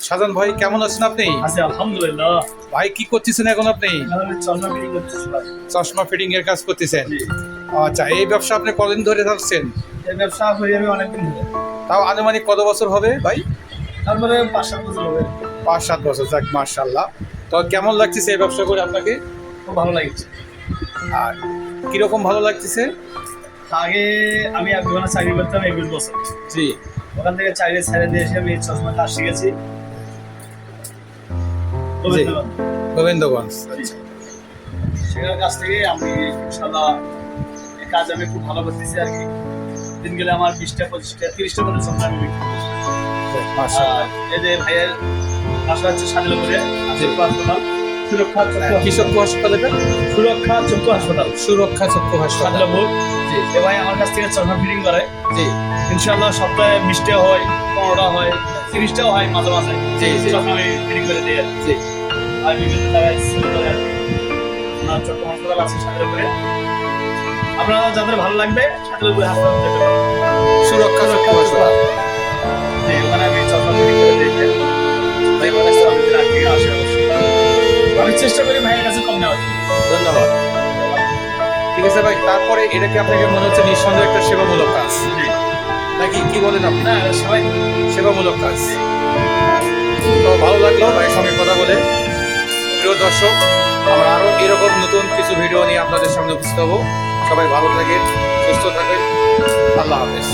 সাজান ভাই কেমন আছেন আপনি? আছি আলহামদুলিল্লাহ। ভাই কি করতেছেন এখন আপনি? আমি চশমা ফিটিং করতেছি ভাই। চশমা ফিটিং এর কাজ করতেছেন? জি। আচ্ছা, এই ব্যবসা আপনি কতদিন ধরে থাকছেন? এই ব্যবসা করি আমি অনেকদিন ধরে। তাও আনুমানিক কত বছর হবে ভাই? তারপরে ৫-৭ বছর হবে। ৫-৭ বছর, যাক মাশাআল্লাহ। তো কেমন লাগতেছে এই ব্যবসা করে আপনাকে? খুব ভালো লাগছে। আর কিরকম ভালো লাগতেছে? আগে আমি এক দোকানে চাকরি করতাম ২১ বছর। জি ওখান থেকে চাকরি ছেড়ে দিয়ে এসে আমি চশমা কাজ শিখেছি। গোবিন্দগঞ্জ। গোবিন্দগঞ্জ। সেখানের কাছ থেকে আমি ইনশাআল্লাহ এই কাজ আমি খুব ভালো করতেছি আর কি। দিন গেলে আমার ২০টা ২৫টা ৩০টা মতো চশমা আমি বিক্রি করছি। মাশাআল্লাহ। আর এই যে ভাইয়ের বাসা হচ্ছে সাদিলপুরে হাসপাতাল, সুরক্ষা চক্ষু কি চক্ষু হাসপাতাল এটা? সুরক্ষা চক্ষু হাসপাতাল সুরক্ষা চক্ষু হাসপাতাল। সাদিলপুর। জি এ ভাই আমার কাছ থেকে চশমা ফিটিং করে। জি ইনশাআল্লাহ সপ্তাহে ২০টা হয়, ১৫টা হয়, ৩০টাও হয় মাঝে মাঝে। জি, জি। চশমা আমি ফিটিং করে দিই আর কি। জি। আর বিভিন্ন জায়গায় সেল করে আর কি। আমার চক্ষু হাসপাতাল আছে সাদিলপুরে। আপনারা যাদের ভালো লাগবে সাদিলপুরে হাসপাতাল যেতে পারেন। সুরক্ষা চক্ষু হাসপাতাল। জি, ওখানে আমি চশমা ফিটিং করে দিই। ভাই আমার কাছে অনেক দিন আগে আসে অবশ্যই। আমি চেষ্টা করি ভাইয়ের কাছে কম নেওয়ার জন্য। ধন্যবাদ। ঠিক আছে ভাই, তারপরে এটা কি আপনাকে মনে হচ্ছে নিঃসন্দেহে একটা সেবামূলক কাজ জি। নাকি কি বলেন আপনি? না সবাই সেবামূলক কাজ। তো ভালো লাগলো ভাইয়ের সঙ্গে কথা বলে। প্রিয় দর্শক, আমরা আরও এরকম নতুন কিছু ভিডিও নিয়ে আপনাদের সামনে উপস্থিত হবো। সবাই ভালো থাকেন, সুস্থ থাকেন। আল্লাহ হাফেজ।